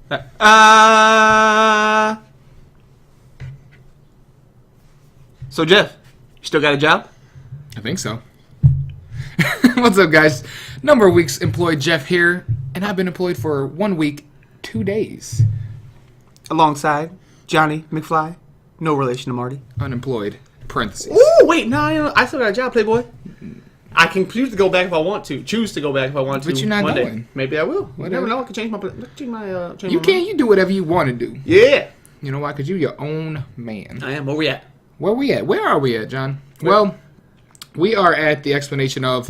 So, Jeff, you still got a job? I think so. What's up, guys? Number of weeks employed, Jeff here, and I've been employed for 1 week, 2 days. Alongside Johnny McFly, no relation to Marty. Unemployed, parentheses. Ooh, wait, no, I still got a job, Playboy. I can choose to go back if I want to. Choose to go back if I want to. But you're not one going. Day. Maybe I will. Whatever. You never know. I can change my You can. You do whatever you want to do. Yeah. You know why? Because you're your own man. I am. Where we at? Where we at? Where are we at, John? Well, we are at the explanation of...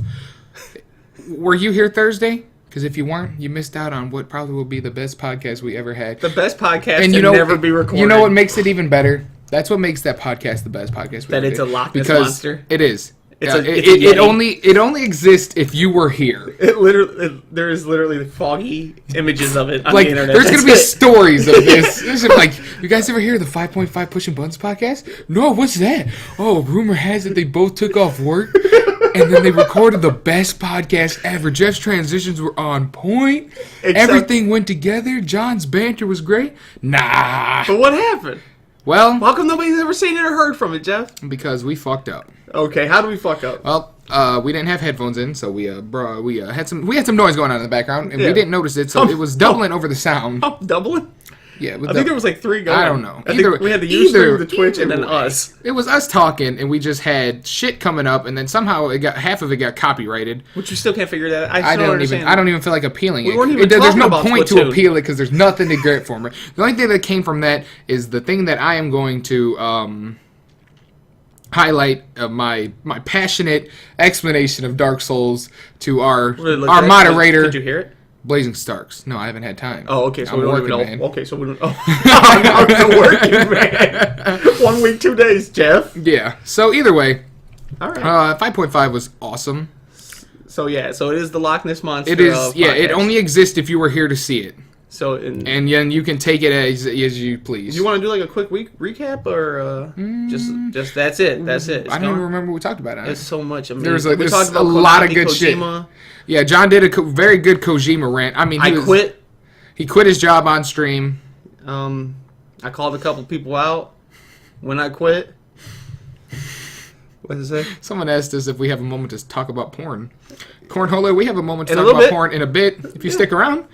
Were you here Thursday? Because if you weren't, you missed out on what probably will be the best podcast we ever had. The best podcast and to never be recorded. You know what makes it even better? That's what makes that podcast the best podcast we ever did. That it's a Loch Ness because monster? It is. It only exists if you were here. There is literally foggy images of it on like, the internet. There's going to be stories of this. There's like, you guys ever hear the 5.5 Pushing Buttons podcast? No, what's that? Oh, rumor has it they both took off work, and then they recorded the best podcast ever. Jeff's transitions were on point. Everything went together. John's banter was great. Nah. But what happened? Well, how come nobody's ever seen it or heard from it, Jeff? Because we fucked up. Okay, how do we fuck up? Well, we didn't have headphones in, so we had some noise going on in the background, and we didn't notice it, so it was doubling over the sound. Doubling? Yeah, I think there was like 3 going. I don't know. I think we had the YouTube, the Twitch, and then us. It was us talking, and we just had shit coming up, and then somehow half of it got copyrighted. Which you still can't figure that out. I don't even feel like appealing it. There's no point to appeal it because there's nothing to get from it. The only thing that came from that is the thing that I am going to highlight my passionate explanation of Dark Souls to our moderator. Did you hear it? Blazing Starks. No, I haven't had time. Oh, okay. So we don't even know. Man. Okay, so we don't. Oh, I'm working, man. 1 week, 2 days, Jeff. Yeah. So either way, all right. 5.5 was awesome. So yeah, so it is the Loch Ness monster. It is. Yeah, it only exists if you were here to see it. So and then you can take it as you please. Do you want to do like a quick week recap or just that's it? That's it. I don't even remember what we talked about. It's so much. I mean, there's a lot of good Kojima shit. Yeah, John did a very good Kojima rant. I mean, I quit. He quit his job on stream. I called a couple people out when I quit. What did it say? Someone asked us if we have a moment to talk about porn. Cornhole, we have a moment to talk about porn in a bit if you stick around.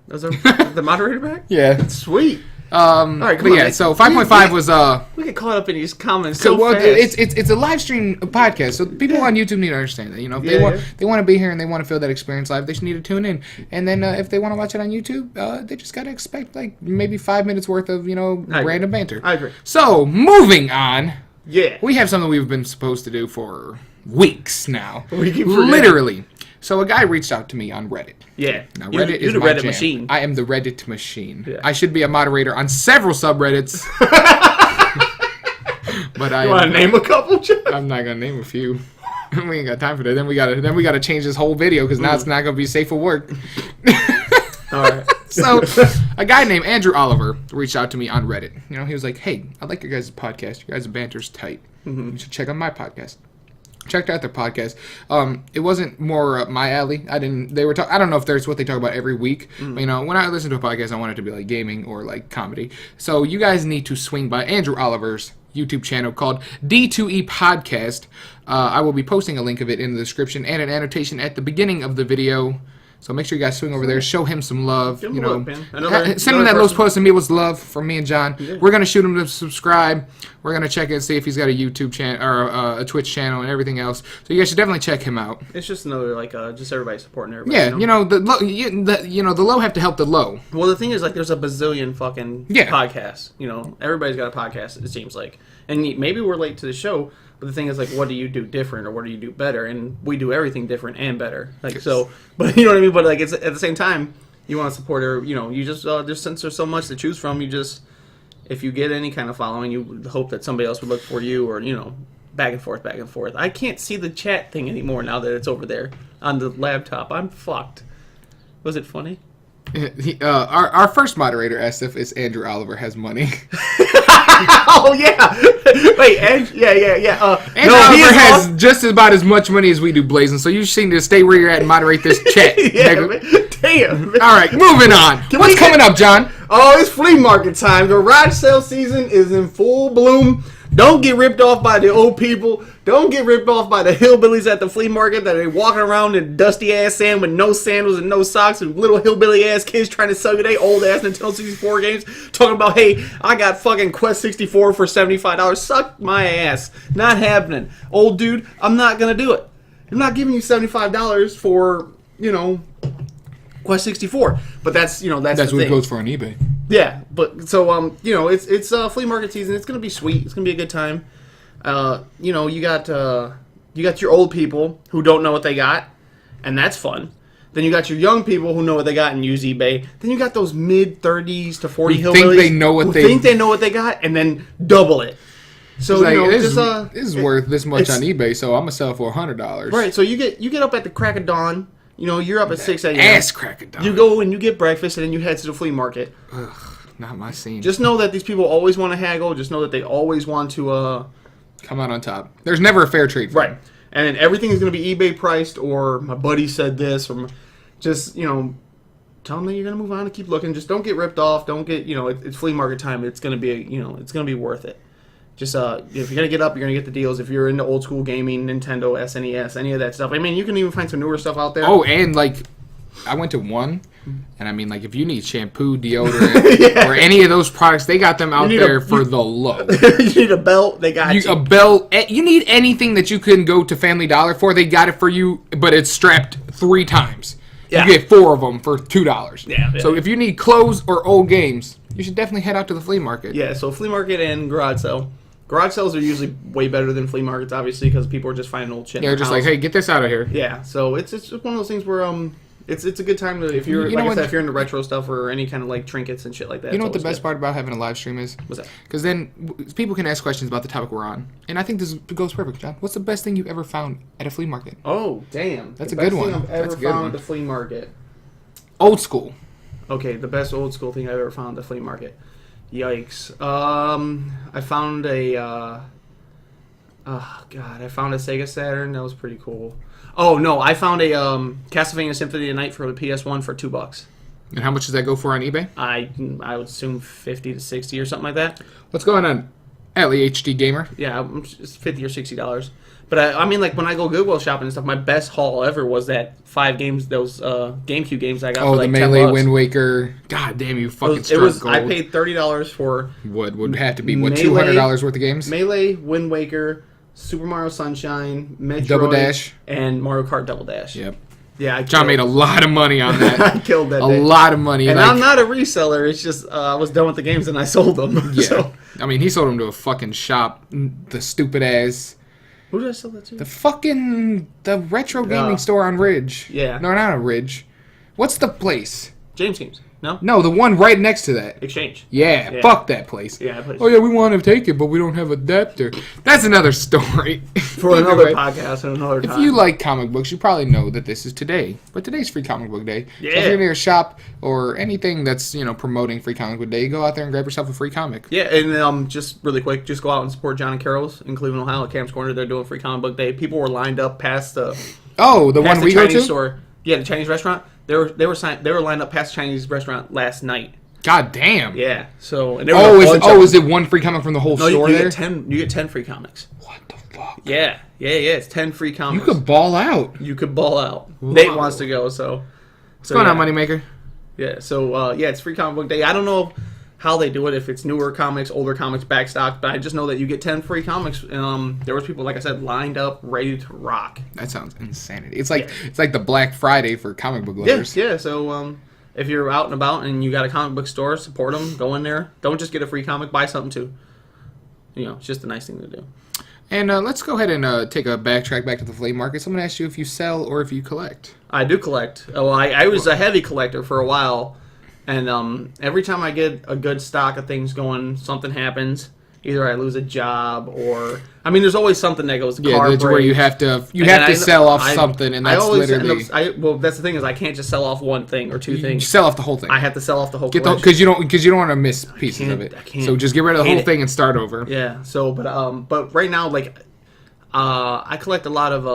Was the moderator back? Yeah. Sweet. All right, come on, yeah, so 5.5 was we get caught up in these comments so fast. It's a live stream podcast, so people on YouTube need to understand that. You know, if they want to be here and they want to feel that experience live, they just need to tune in. And then if they want to watch it on YouTube, they just gotta expect like maybe 5 minutes worth of random banter. I agree. So moving on. Yeah. We have something we've been supposed to do for weeks now. We keep literally. So a guy reached out to me on Reddit. Yeah. Now Reddit is the my Reddit jam. machine. I am the Reddit machine. Yeah. I should be a moderator on several subreddits. But you want to name a couple, Jeff? I'm not gonna name a few. We ain't got time for that. Then we gotta change this whole video because now it's not gonna be safe for work. All right. So a guy named Andrew Oliver reached out to me on Reddit. You know, he was like, "Hey, I like your guys' podcast. Your guys' banter's tight. You should check out my podcast." Checked out their podcast. It wasn't more up my alley. I don't know if there's what they talk about every week. But, when I listen to a podcast, I want it to be like gaming or like comedy. So you guys need to swing by Andrew Oliver's YouTube channel called D2E Podcast. I will be posting a link of it in the description and an annotation at the beginning of the video. So make sure you guys swing over there, show him some love. Send him that Los Posts and me was love from me and John. Yeah. We're gonna shoot him to subscribe. We're gonna check and see if he's got a YouTube channel or a Twitch channel and everything else. So you guys should definitely check him out. It's just another just everybody supporting everybody. Yeah, the low have to help the low. Well, the thing is, like, there's a bazillion fucking podcasts. Everybody's got a podcast. It seems like, and maybe we're late to the show. But the thing is, like, what do you do different or what do you do better? And we do everything different and better. Like, so, but you know what I mean? But, like, it's at the same time, you want to support her, you just, since there's so much to choose from, you just, if you get any kind of following, you hope that somebody else would look for you or, back and forth, back and forth. I can't see the chat thing anymore now that it's over there on the laptop. I'm fucked. Was it funny? Our first moderator asked if Andrew Oliver has money. Oh yeah, wait, yeah. Andrew Oliver has just about as much money as we do, Blazing. So you just need to stay where you're at and moderate this chat. Yeah, Damn. All right, moving on. What's coming up, John? Oh, it's flea market time. The garage sale season is in full bloom. Don't get ripped off by the old people. Don't get ripped off by the hillbillies at the flea market that are walking around in dusty ass sand with no sandals and no socks and little hillbilly ass kids trying to sell you their old ass Nintendo 64 games. Talking about, hey, I got fucking Quest 64 for $75. Suck my ass. Not happening. Old dude, I'm not going to do it. I'm not giving you $75 for, Quest 64. But that's what it goes for on eBay. Yeah, but so it's flea market season. It's gonna be sweet. It's gonna be a good time. You got your old people who don't know what they got, and that's fun. Then you got your young people who know what they got and use eBay. Then you got those mid-30s to 40 hillbillies think they know what they got, and then double it. So this is worth this much on eBay, so I'm gonna sell it for $100. Right. So you get up at the crack of dawn. You're up at 6 a.m. Ass crack of dawn. You go and you get breakfast, and then you head to the flea market. Ugh, not my scene. Just know that these people always want to haggle. Just know that they always want to come out on top. There's never a fair trade for right. them. And everything is going to be eBay priced, or my buddy said this, or just tell them that you're going to move on and keep looking. Just don't get ripped off. Don't get it's flea market time. It's going to be it's going to be worth it. Just if you're gonna get up, you're gonna get the deals. If you're into old school gaming, Nintendo, SNES, any of that stuff. I mean, you can even find some newer stuff out there. Oh, and I went to one, and I mean, if you need shampoo, deodorant, or any of those products, they got them out there for the low. You need a belt, they got you. A belt. You need anything that you can go to Family Dollar for, they got it for you, but it's strapped 3 times. Yeah. You get 4 of them for $2. Yeah. So if you need clothes or old games, you should definitely head out to the flea market. Yeah. So flea market and garage sale. Garage sales are usually way better than flea markets, obviously, because people are just finding old shit. They're just like, hey, get this out of here. Yeah, so it's just one of those things where it's a good time to if you're if you're into retro stuff or any kind of trinkets and shit like that. You know what the best part about having a live stream is? What's that? Because then people can ask questions about the topic we're on, and I think this goes perfect, John. What's the best thing you've ever found at a flea market? Oh, damn! That's a good one. I've ever found at the flea market. Old school. Okay, the best old school thing I've ever found at the flea market. Yikes! I found a. Oh, God. I found a Sega Saturn. That was pretty cool. Oh, no. I found a Castlevania Symphony of the Night for the PS1 for $2. And how much does that go for on eBay? I would assume 50 to 60 or something like that. What's going on, Ellie HD Gamer? Yeah, it's $50 or $60. But I mean, when I go Goodwill shopping and stuff, my best haul ever was that 5 games, those GameCube games I got for the Melee, Wind Waker. God damn, you fucking struck gold. I paid $30 for... Would have to be, $200 worth of games? Melee, Wind Waker, Super Mario Sunshine, Metroid, Double Dash, and Mario Kart Double Dash. Yep. Yeah, John made a lot of money on that. I killed that. A lot of money. And I'm not a reseller. It's just I was done with the games and I sold them. Yeah. So. I mean, he sold them to a fucking shop. The stupid ass. Who did I sell that to? The retro gaming store on Ridge. Yeah. No, not on Ridge. What's the place? James Games. No? No, the one right next to that. Exchange. Yeah, fuck that place. Yeah, oh, yeah, we want to take it, but we don't have adapter. That's another story. For another podcast and another time. If you like comic books, you probably know that this is today. But today's Free Comic Book Day. Yeah. So if you're near a shop or anything that's, promoting Free Comic Book Day, go out there and grab yourself a free comic. Yeah, and just really quick, just go out and support John and Carol's in Cleveland, Ohio at Cam's Corner. They're doing Free Comic Book Day. People were lined up past the... Oh, the one we go to? Store. Yeah, the Chinese restaurant. They were lined up past the Chinese restaurant last night. God damn. Yeah. So and is it one free comic from the whole store you there? You get 10 free comics. What the fuck? Yeah. It's 10 free comics. You could ball out. Whoa. Nate wants to go, so what's going on, Moneymaker? Yeah, so it's Free Comic Book Day. I don't know how they do it, if it's newer comics, older comics, backstock, but I just know that you get 10 free comics. There was people, like I said, lined up, ready to rock. That sounds insanity. It's like the Black Friday for comic book lovers. Yeah. So if you're out and about and you got a comic book store, support them. Go in there. Don't just get a free comic. Buy something too. It's just a nice thing to do. And let's go ahead and take a backtrack back to the flea market. Someone asked you if you sell or if you collect. I do collect. Well, I was a heavy collector for a while. And every time I get a good stock of things going, something happens. Either I lose a job or... I mean, there's always something that goes... Yeah, that's where you have to sell off something, and that's literally... well, that's the thing is I can't just sell off one thing or two things. You sell off the whole thing. I have to sell off the whole collection. Because you don't want to miss pieces of it. I can't. So just get rid of the whole thing and start over. Yeah, so, but right now, I collect a lot of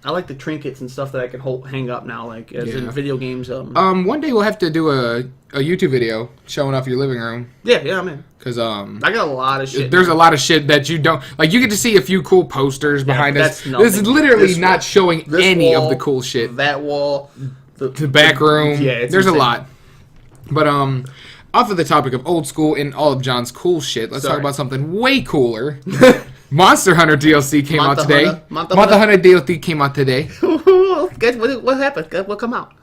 I like the trinkets and stuff that I can hang up now, like as in video games. One day we'll have to do a YouTube video showing off your living room. Yeah, I'm in. Because I got a lot of shit. There's a lot of shit that you don't like. You get to see a few cool posters behind us. This is literally not showing any of the cool shit. That wall, the back room. Yeah, there's a lot. But off of the topic of old school and all of John's cool shit, let's talk about something way cooler. Monster Hunter DLC came out today. Monster Hunter DLC came out today. What happened? What come out?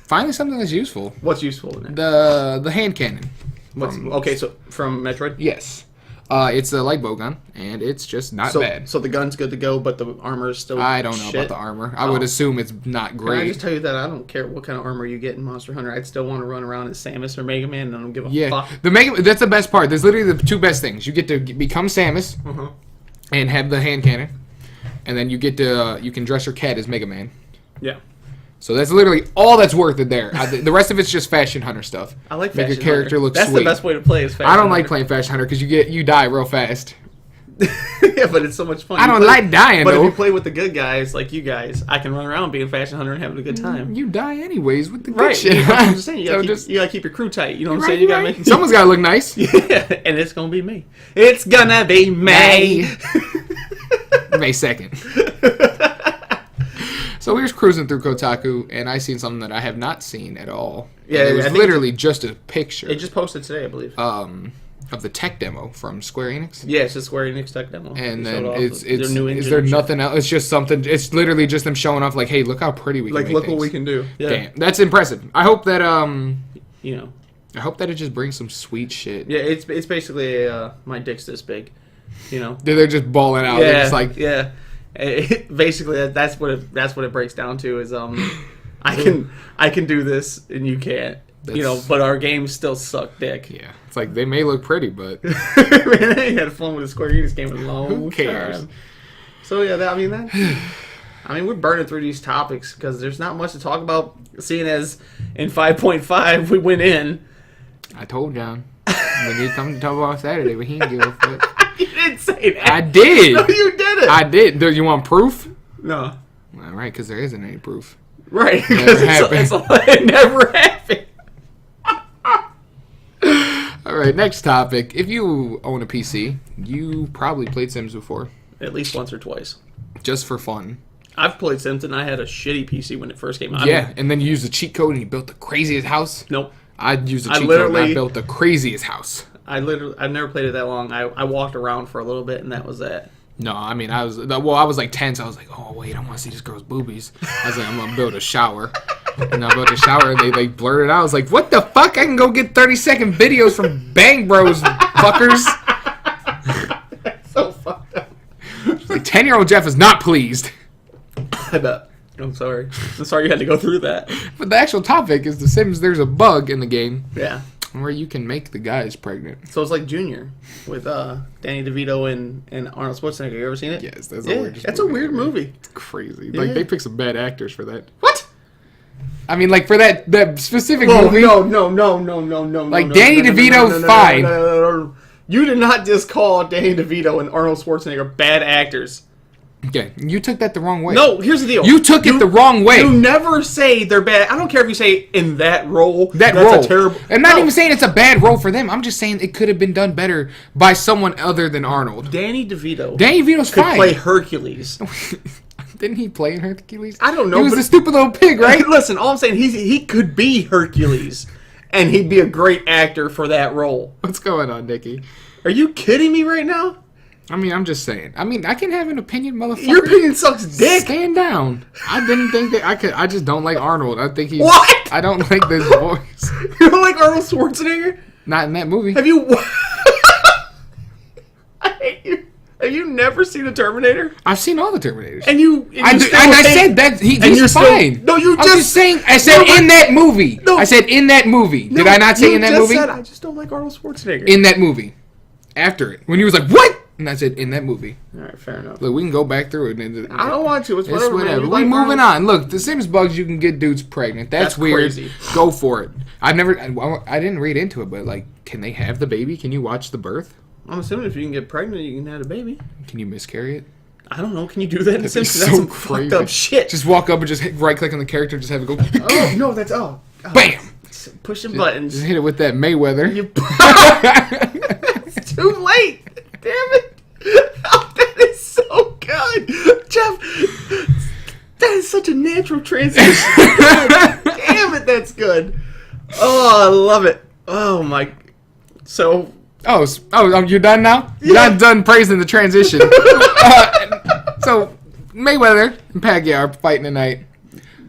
Finally something that's useful. What's useful? The hand cannon. So from Metroid? Yes. It's a light bow gun, and it's just not bad. So the gun's good to go, but the armor is still I don't know about the armor. I would assume it's not great. Can I just tell you that I don't care what kind of armor you get in Monster Hunter. I'd still want to run around as Samus or Mega Man, and I don't give a fuck. That's the best part. There's literally the two best things. You get to become Samus and have the hand cannon, and then you can dress your cat as Mega Man. Yeah. So that's literally all that's worth it there. The rest of it's just Fashion Hunter stuff. I like Fashion Hunter. Make your character look sweet. That's the best way to play is Fashion Hunter. I don't like playing Fashion Hunter because you die real fast. Yeah, but it's so much fun. I don't like dying, but though. If you play with the good guys, like you guys, I can run around being Fashion Hunter and having a good time. You die anyways with the good shit. I'm just saying, you gotta keep your crew tight. You know what I'm saying? You gotta make someone's gotta look nice. Yeah, and it's gonna be me. It's gonna be May. May 2nd. So we were cruising through Kotaku, and I seen something that I have not seen at all. Yeah, it was literally just a picture. It just posted today, I believe. Of the tech demo from Square Enix. Yeah, it's a Square Enix tech demo. And then is there nothing else? It's just something. It's literally just them showing off, like, hey, look how pretty we can make look things. What we can do. Yeah, damn, that's impressive. I hope that I hope that it just brings some sweet shit. Yeah, it's basically my dick's this big. They're just balling out. Yeah, they're just like basically that's what it breaks down to is I can do this and you can't. But our games still suck dick. Yeah, it's like they may look pretty, but man, they had fun with the Square Enix game alone. Who cares? Time. So we're burning through these topics because there's not much to talk about. Seeing as in 5.5 we went in. I told John we need something to talk about Saturday, but he didn't give a fuck. You didn't say that. I did. No, you didn't. I did. Do you want proof? No. All right, because there isn't any proof. Right, because it never happened. All right, next topic. If you own a PC, you probably played Sims before. At least once or twice. Just for fun. I've played Sims and I had a shitty PC when it first came out. Yeah, and then you used a cheat code and you built the craziest house. Nope. I used a cheat code and I built the craziest house. I've never played it that long. I walked around for a little bit and that was that. No, I mean, I was like 10, so I was like, oh, wait, I want to see this girl's boobies. I was like, I'm going to build a shower. And I built a shower, and they blurted out. I was like, what the fuck? I can go get 30-second videos from Bang Bros, fuckers. That's so fucked up. Like, 10-year-old Jeff is not pleased. I bet. I'm sorry you had to go through that. But the actual topic is The Sims. There's a bug in the game. Yeah. Where you can make the guys pregnant. So it's like Junior with Danny DeVito and Arnold Schwarzenegger. You ever seen it? Yes, that's a weird movie. It's crazy. Yeah. Like they picked some bad actors for that. What? I mean, like for that specific movie. No. Like Danny DeVito, fine. No. You did not just call Danny DeVito and Arnold Schwarzenegger bad actors. Okay, you took that the wrong way. No, here's the deal. You took it the wrong way. You never say they're bad. I don't care if you say in that role. That's role. A terrible. I'm not even saying it's a bad role for them. I'm just saying it could have been done better by someone other than Arnold. Danny DeVito's could fine. Play Hercules. Didn't he play in Hercules? I don't know. He was the stupid little pig, right? Listen, all I'm saying, he could be Hercules, and he'd be a great actor for that role. What's going on, Nikki? Are you kidding me right now? I mean, I'm just saying. I mean, I can have an opinion, motherfucker. Your opinion sucks dick. Stand down. I didn't think that I could. I just don't like Arnold. I think he's... What? I don't like this voice. You don't like Arnold Schwarzenegger? Not in that movie. Have you... I hate you. Have you never seen a Terminator? I've seen all the Terminators. I said that he's fine. No, you just... I'm just saying... I said in that movie. No, I said in that movie. Did I not say in that movie? I just don't like Arnold Schwarzenegger. In that movie. After it. When he was like, what? And I said, in that movie. All right, fair enough. Look, we can go back through it. I don't want to. It's whatever. Man. We're moving on. Look, the Sims bugs, you can get dudes pregnant. That's weird. Crazy. Go for it. I didn't read into it, but, like, can they have the baby? Can you watch the birth? I'm assuming if you can get pregnant, you can have a baby. Can you miscarry it? I don't know. Can you do that in The Simpsons? So That's some crazy. fucked up shit. Just walk up and just right click on the character, just have it go. Oh no, that's Bam. Pushing buttons. Just hit it with that Mayweather. It's too late. Damn it. Oh, that is so good, Jeff. That is such a natural transition. God damn it, that's good. Oh, I love it. Oh my. So. Oh, you're done now? You're not done praising the transition. So, Mayweather and Pacquiao are fighting tonight.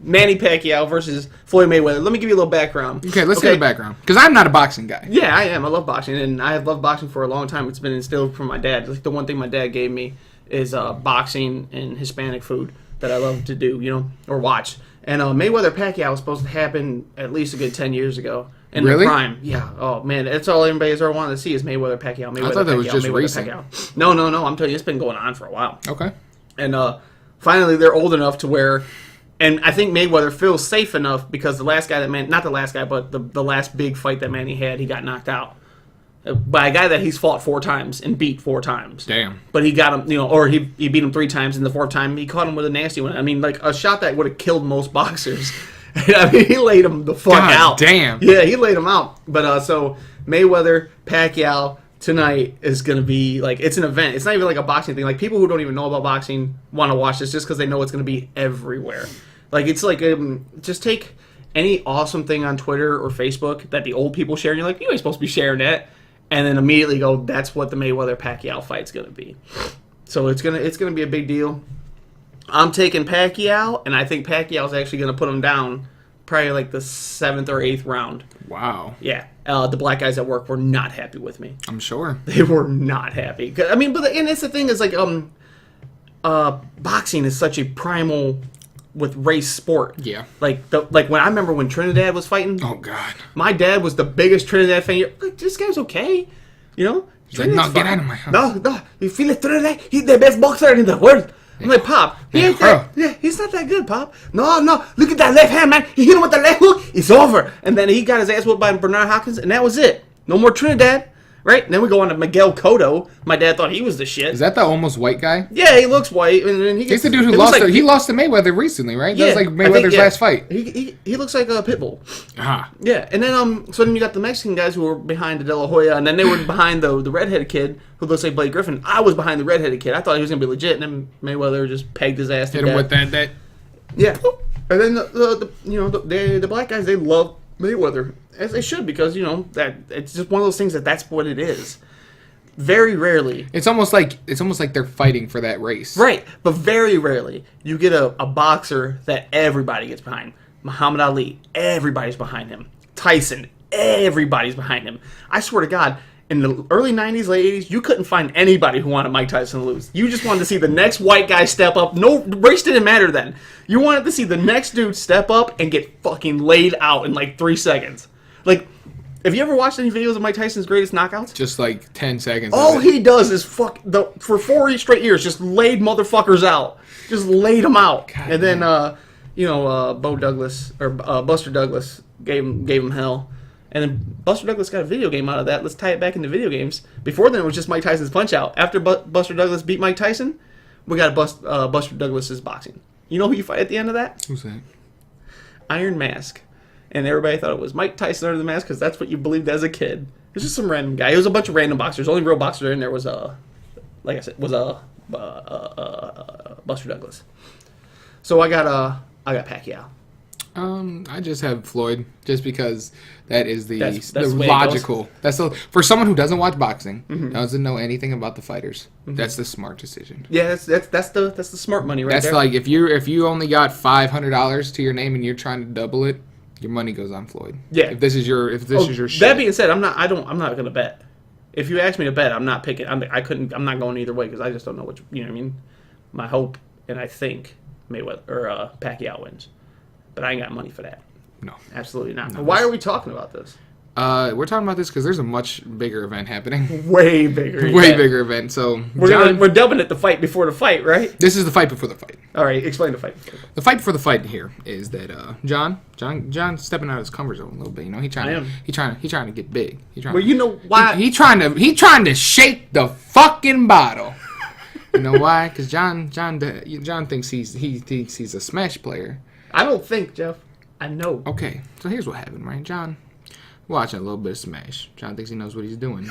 Manny Pacquiao versus Floyd Mayweather. Let me give you a little background. Okay, let's get the background. Because I'm not a boxing guy. Yeah, I am. I love boxing, and I have loved boxing for a long time. It's been instilled from my dad. Like the one thing my dad gave me is boxing and Hispanic food that I love to do, or watch. And Mayweather Pacquiao was supposed to happen at least a good 10 years ago. In the prime. Yeah. Oh, man. That's all anybody's ever wanted to see is Mayweather Pacquiao. I thought that was just recent. No. I'm telling you, it's been going on for a while. Okay. And finally, they're old enough to where... And I think Mayweather feels safe enough because the last guy not the last guy, but the last big fight that Manny had, he got knocked out by a guy that he's fought 4 times and beat 4 times. Damn. But he got him, or he beat him 3 times, and the 4th time he caught him with a nasty one. I mean, like a shot that would have killed most boxers. I mean, he laid him the fuck out. Damn. Yeah, he laid him out. But so Mayweather Pacquiao tonight is going to be like, it's an event. It's not even like a boxing thing. Like people who don't even know about boxing want to watch this just because they know it's going to be everywhere. Like it's like just take any awesome thing on Twitter or Facebook that the old people share, and you're like, you ain't supposed to be sharing that, and then immediately go, that's what the Mayweather Pacquiao fight's going to be. So it's gonna be a big deal. I'm taking Pacquiao, and I think Pacquiao's actually going to put him down probably like the 7th or 8th round. Wow. Yeah. The black guys at work were not happy with me. I'm sure. They were not happy. I mean, and it's the thing is like, boxing is such a primal with race sport. Yeah. Like when I remember when Trinidad was fighting. Oh God. My dad was the biggest Trinidad fan. Like, this guy's okay, He's like, no, get out of my house. No, you feel it, Trinidad? He's the best boxer in the world. I'm like, Pop, he's not that good, Pop. No, look at that left hand, man. He hit him with the left hook. It's over. And then he got his ass whooped by Bernard Hopkins, and that was it. No more Trinidad, right? And then we go on to Miguel Cotto. My dad thought he was the shit. Is that the almost white guy? Yeah, he looks white. And he's the dude who lost. He lost to Mayweather recently, right? That was like Mayweather's last fight. He looks like a pit bull. Ah. Yeah, and then so then you got the Mexican guys who were behind the De La Hoya, and then they were behind the redheaded kid who looks like Blake Griffin. I was behind the redheaded kid. I thought he was gonna be legit, and then Mayweather just pegged his ass. Hit him with that. Yeah, and then the black guys, they love Mayweather, as they should, because that it's just one of those things that's what it is. Very rarely, it's almost like they're fighting for that race, right? But very rarely you get a boxer that everybody gets behind. Muhammad Ali, everybody's behind him. Tyson, everybody's behind him. I swear to God, in the early 90s, late 80s, you couldn't find anybody who wanted Mike Tyson to lose. You just wanted to see the next white guy step up. No, race didn't matter then. You wanted to see the next dude step up and get fucking laid out in like 3 seconds. Like, have you ever watched any videos of Mike Tyson's greatest knockouts? Just like 10 seconds. All he does is for 4 straight years, just laid motherfuckers out. Just laid them out. God, and then, Bo Douglas, or Buster Douglas gave him hell. And then Buster Douglas got a video game out of that. Let's tie it back into video games. Before then, it was just Mike Tyson's Punch-Out. After Buster Douglas beat Mike Tyson, we got Buster Douglas's boxing. You know who you fight at the end of that? Who's that? Iron Mask. And everybody thought it was Mike Tyson under the mask because that's what you believed as a kid. It was just some random guy. It was a bunch of random boxers. The only real boxer in there was Buster Douglas. So I got Pacquiao. I just have Floyd, just because that is the that's logical. That's for someone who doesn't watch boxing, doesn't know anything about the fighters. That's the smart decision. Yeah, that's the smart money right there. That's like if you only got $500 to your name and you're trying to double it, your money goes on Floyd. Yeah. If this is your shit. That being said, I'm not gonna bet. If you ask me to bet, I'm not picking. I'm not going either way because I just don't know what what I mean. My hope and I think Mayweather or Pacquiao wins. But I ain't got money for that. No. Absolutely not. No, why are we talking about this? We're talking about this because there's a much bigger event happening. Way bigger. Bigger event. So we're dubbing it the fight before the fight, right? This is the fight before the fight. All right, explain the fight before the fight. The fight before the fight here is that John's stepping out of his comfort zone a little bit. He trying to get big. Well, you know why? He trying to shake the fucking bottle. You know why? Because John thinks he's a Smash player. I don't think, Jeff. I know. Okay, so here's what happened, right? John, watching a little bit of Smash. John thinks he knows what he's doing.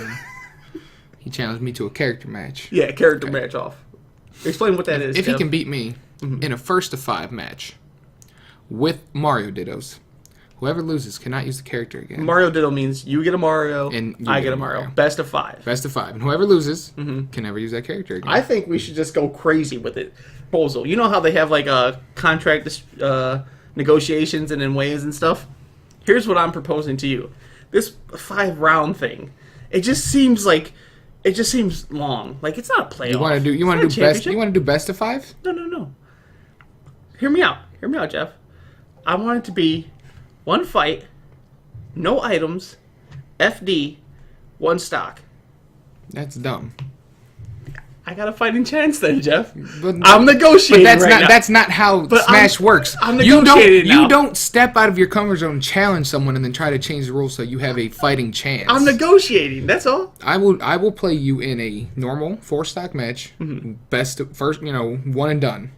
He challenged me to a character match. Yeah, character match off. Explain what that is, If Jeff. he can beat me in a 1-to-5 match with Mario Dittos, whoever loses cannot use the character again. Mario Ditto means you get a Mario and I get a Mario. Best of 5. Best of 5. And whoever loses can never use that character again. I think we should just go crazy with it. Proposal. You know how they have like a contract negotiations and in ways and stuff? Here's what I'm proposing to you. This 5-round thing, it just seems long. Like it's not a playoff. You want to do best of 5? No. Hear me out, Jeff. I want it to be 1 fight, no items, FD, 1 stock. That's dumb. I got a fighting chance then, Jeff. But I'm negotiating now. That's not how Smash works. I'm negotiating now. You don't step out of your comfort zone and challenge someone and then try to change the rules so you have a fighting chance. I'm negotiating. That's all. I will play you in a normal 4-stock match. Best of, first, 1 and done.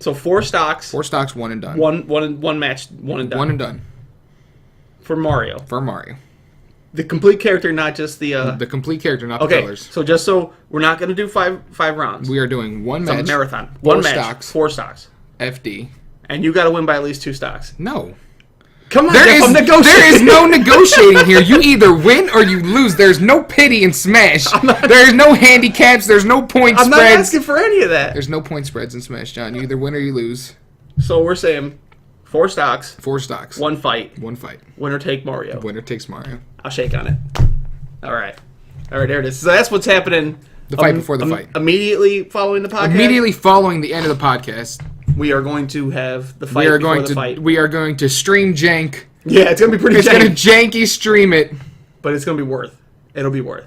So 4 stocks. 4 stocks, 1 and done. One match, 1 and done. 1 and done. For Mario. The complete character, not just the complete character, not the colors. So just so we're not going to do five rounds. We are doing 1 match. It's a marathon. 4 stocks. 4 stocks. FD. And you got to win by at least 2 stocks. No. Come on, I'm negotiating. There is no negotiating here. You either win or you lose. There's no pity in Smash. There's no handicaps. There's no point spreads. I'm not asking for any of that. There's no point spreads in Smash, John. You either win or you lose. So we're saying 4 stocks. 4 stocks. 1 fight. 1 fight. Winner take Mario. Winner takes Mario. I'll shake on it. All right, there it is. So that's what's happening. The fight before the fight. Immediately following the podcast? Immediately following the end of the podcast. We are going to have the fight before the fight. We are going to stream jank. Yeah, it's going to be pretty It's going to janky stream it. But it's going to be worth. It'll be worth.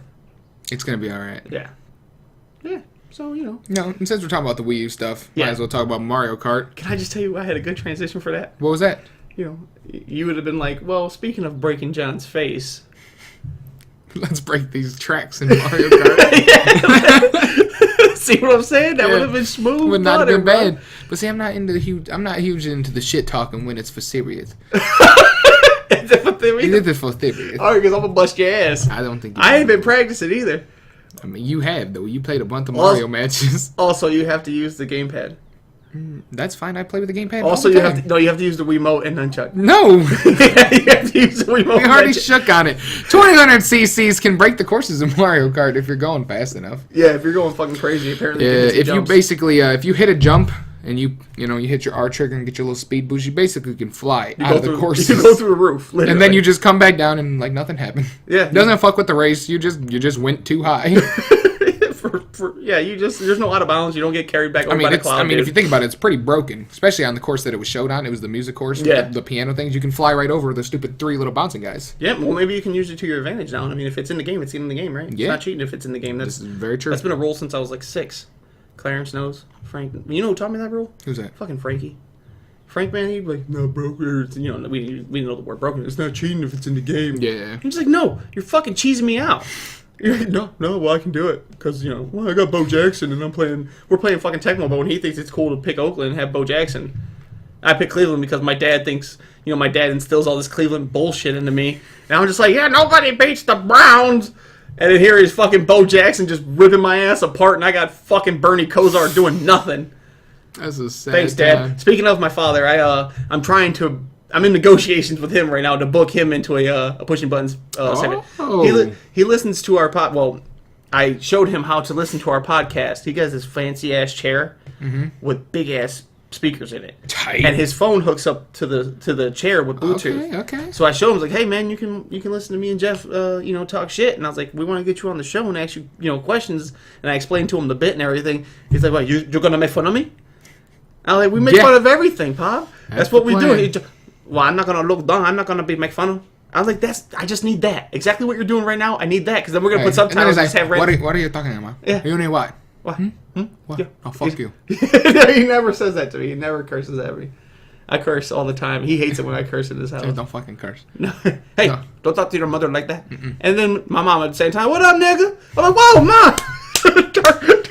It's going to be all right. Yeah. Yeah, so, No, and since we're talking about the Wii U stuff, might as well talk about Mario Kart. Can I just tell you I had a good transition for that? What was that? You would have been like, well, speaking of breaking John's face... Let's break these tracks in Mario Kart. See what I'm saying? That would have been smooth. Would not have been bad. But see, I'm not huge into the shit talking when it's for serious. Is it for serious? It is for serious. All right, because I'm gonna bust your ass. I don't think. I ain't been practicing either. I mean, you have though. You played a bunch of Mario matches. Also, you have to use the gamepad. That's fine. I play with the gamepad. Also, you have to use the Wiimote and nunchuck. No, you have to use the Wiimote. We already shook on it. 2000 cc's can break the courses in Mario Kart if you're going fast enough. Yeah, if you're going fucking crazy, apparently. If you basically, if you hit a jump and you hit your R trigger and get your little speed boost, you basically can fly out of the courses. You can go through a roof, literally. And then you just come back down and like nothing happened. Yeah, it doesn't fuck with the race. You just went too high. There's no out of bounds. You don't get carried back over by the cloud. If you think about it, it's pretty broken, especially on the course that it was showed on. It was the music course, the piano things. You can fly right over the stupid 3 little bouncing guys. Yeah, well, maybe you can use it to your advantage now. I mean, if it's in the game, it's in the game, right? It's not cheating if it's in the game. This is very true. That's been a rule since I was like 6. Clarence knows. Frank, you know who taught me that rule? Who's that? Fucking Frankie. Frank, man, he'd be like, no, broken. We know the word broken. It's not cheating if it's in the game. Yeah. I'm just like, no, you're fucking cheesing me out. You're like, no, well, I can do it. Because, I got Bo Jackson and we're playing fucking Tecmo Bowl and he thinks it's cool to pick Oakland and have Bo Jackson. I pick Cleveland because my dad thinks, my dad instills all this Cleveland bullshit into me. And I'm just like, yeah, nobody beats the Browns. And then here is fucking Bo Jackson just ripping my ass apart and I got fucking Bernie Kosar doing nothing. That's a sad Thanks, Dad. time. Speaking of my father, I'm in negotiations with him right now to book him into a pushing buttons segment. He listens to our pod. Well, I showed him how to listen to our podcast. He has this fancy ass chair with big ass speakers in it, tight, and his phone hooks up to the chair with Bluetooth. Okay. So I showed him, like, hey man, you can listen to me and Jeff, talk shit. And I was like, we want to get you on the show and ask you, questions. And I explained to him the bit and everything. He's like, what, you're gonna make fun of me? I'm like, we make fun of everything, Pop. That's what we do. Well, I'm not gonna look dumb. I'm not gonna be make fun of. I was like, I just need that. Exactly what you're doing right now. I need that because then we're gonna put subtitles. Like, what are you talking about? Yeah. You need what? What? What? Yeah. Oh, fuck you. He never says that to me. He never curses at me. I curse all the time. He hates it when I curse in his house. Don't fucking curse. No. Hey, don't talk to your mother like that. And then my mom at the same time, what up, nigga? I'm like, whoa, mom.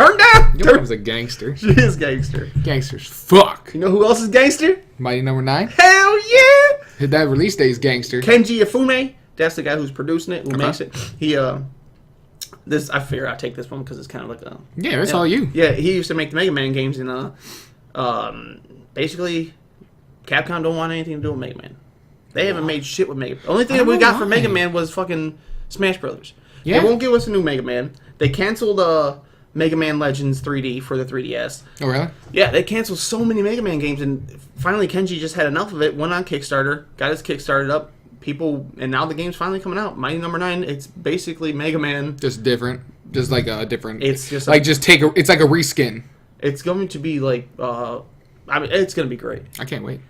Turn down. Your mom's a gangster. She is gangster. Gangsters. Fuck. You know who else is gangster? Mighty Number 9. Hell yeah. That release day is gangster. Kenji Ifume. That's the guy who's producing it, who makes it. He this I figure I'll take this one because it's kind of like a that's all you. Yeah, he used to make the Mega Man games, and basically, Capcom don't want anything to do with Mega Man. They haven't made shit with Mega Man. The only thing that we got for Mega Man was fucking Smash Brothers. Yeah. They won't give us a new Mega Man. They canceled Mega Man Legends 3D for the 3DS. Oh, really? Yeah, they canceled so many Mega Man games, and finally Kenji just had enough of it, went on Kickstarter, got his Kickstarted up, and now the game's finally coming out. Mighty Number 9, it's basically Mega Man. Just different. Just like a different... It's just... it's like a reskin. It's going to be like... it's going to be great. I can't wait.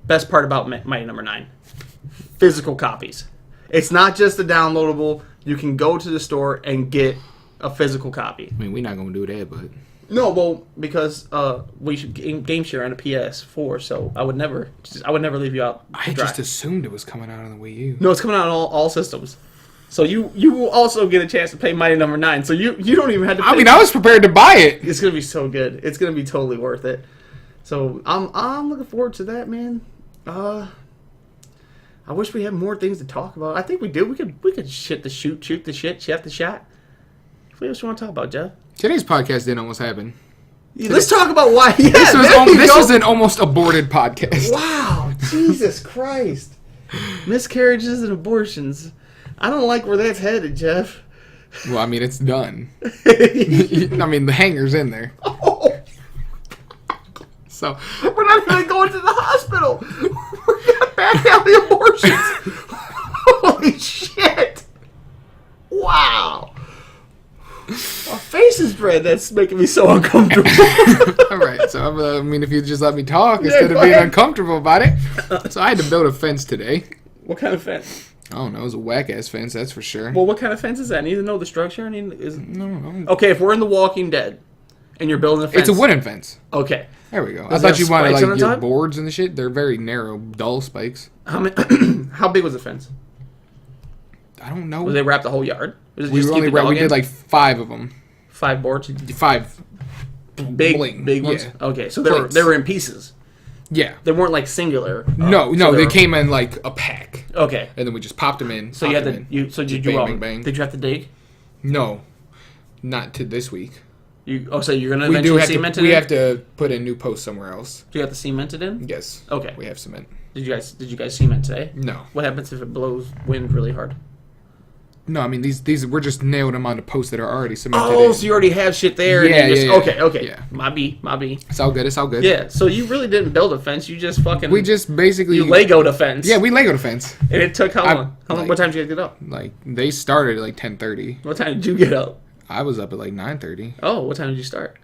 Best part about Mighty Number 9. Physical copies. It's not just a downloadable. You can go to the store and get a physical copy. I mean, we're not going to do that, but... No, well, because we should game share on a PS4, so I would never leave you out. I just assumed it was coming out on the Wii U. No, it's coming out on all systems. So you will also get a chance to play Mighty Number 9. So you don't even have to. I was prepared to buy it. It's gonna be so good. It's gonna be totally worth it. So I'm looking forward to that, man. I wish we had more things to talk about. I think we do. We could shoot the shot. What else you want to talk about, Jeff? Today's podcast didn't almost happen. Let's talk about why. Yeah, this was an almost aborted podcast. Wow, Jesus Christ! Miscarriages and abortions. I don't like where that's headed, Jeff. Well, I mean, it's done. I mean, the hanger's in there. Oh. So we're not even going to the hospital. We got back alley abortions. Holy shit! Wow. My face is red. That's making me so uncomfortable. All right, so I mean, if you just let me talk instead of being uncomfortable about it. So I had to build a fence today. What kind of fence? I don't know. It was a whack-ass fence, that's for sure. Well, what kind of fence is that? I need to know the structure. No. Okay, if we're in The Walking Dead and you're building a fence. It's a wooden fence. Okay. There we go. I thought you wanted like your boards and the shit. They're very narrow, dull spikes. How big was the fence? I don't know. Did they wrap the whole yard? We did like 5 of them. 5 boards? 5 big ones? Yeah. Okay, so they were in pieces. Yeah. They weren't like singular. No, they came in like a pack. Okay. And then we just popped them in. So you had to did you have to dig? No. Not to this week. So you're going to eventually cement it in? We have to put a new post somewhere else. Do you have to cement it in? Yes. Okay. We have cement. Did you guys cement today? No. What happens if it blows wind really hard? No, I mean these we're just nailed them onto posts that are already cemented. Oh, so you already have shit there. Yeah. Okay. Yeah. My B. It's all good. Yeah. So you really didn't build a fence. You just fucking. We just basically. You Legoed a fence. Yeah, we Legoed a fence. And it took how long? What time did you guys get up? Like they started at like 10:30. What time did you get up? I was up at like 9:30. Oh, what time did you start?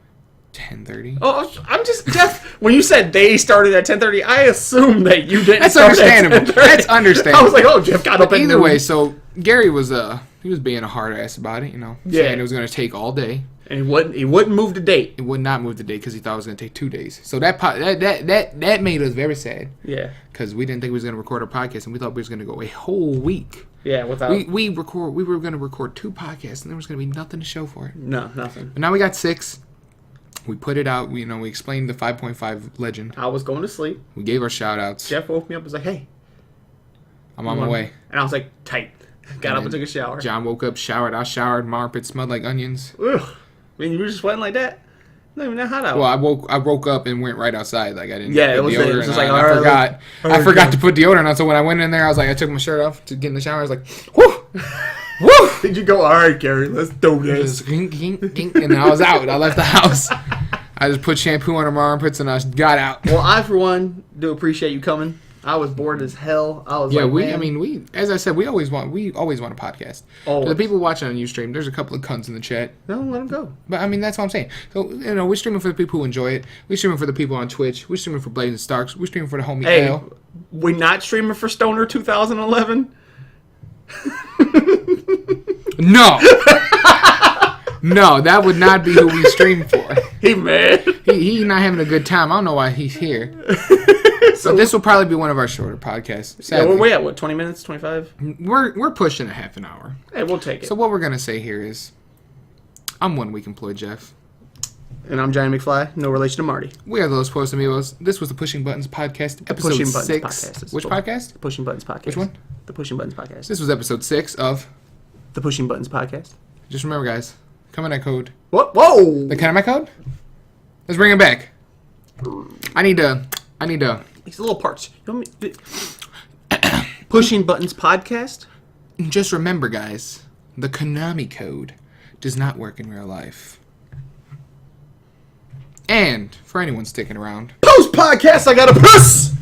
10:30. Oh, I'm just Jeff. When you said they started at 10:30, I assumed that you didn't. That's understandable. That's understandable. I was like, oh, Jeff got up. Either way, so Gary was he was being a hard ass about it, saying it was going to take all day, and he wouldn't move the date. It would not move the date because he thought it was going to take 2 days. So that made us very sad. Yeah, because we didn't think we was going to record a podcast, and we thought we was going to go a whole week. Yeah, without we were going to record 2 podcasts, and there was going to be nothing to show for it. No, nothing. But now we got 6. We put it out. We explained the 5.5 legend. I was going to sleep. We gave our shout outs. Jeff woke me up and was like, hey, I'm on my way. And I was like, tight. Got up and took a shower. John woke up, showered. I showered. My armpit smelled like onions. Ugh. I mean, you were just sweating like that? Not even that hot out. Well, I woke up and went right outside. Like I didn't. Yeah, it was just like, I forgot to put deodorant on. So when I went in there, I was like, I took my shirt off to get in the shower. I was like, whoo. Woo! Did you go, all right, Gary, let's do this. And then I was out. I left the house. I just put shampoo under my armpits and I got out. Well, I, for one, do appreciate you coming. I was bored as hell. I was as I said, we always want a podcast. Always. The people watching on Ustream, there's a couple of cunts in the chat. No, let them go. But I mean, that's what I'm saying. So, we're streaming for the people who enjoy it. We're streaming for the people on Twitch. We're streaming for Blazing Starks. We're streaming for the homie L. We're not streaming for Stoner 2011? No. No, that would not be who we stream for. He mad. He not having a good time. I don't know why he's here. So this will probably be one of our shorter podcasts. Sadly. Yeah, we're at what, 20 minutes, 25? We're pushing a half an hour. Hey, we'll take it. So what we're gonna say here is, I'm 1 week employed, Jeff. And I'm Johnny McFly, no relation to Marty. We are the Los Pueblos Amigos. This was the Pushing Buttons Podcast, episode Pushing Buttons 6. Podcast. Which podcast? The Pushing Buttons Podcast. Which one? The Pushing Buttons Podcast. This was episode 6 of The Pushing Buttons Podcast. Just remember, guys, come in that code. What? Whoa! The my code? Let's bring it back. I need to. These little parts. You want me... Pushing Buttons Podcast? Just remember, guys, the Konami code does not work in real life. And for anyone sticking around, Post podcast, I got a puss!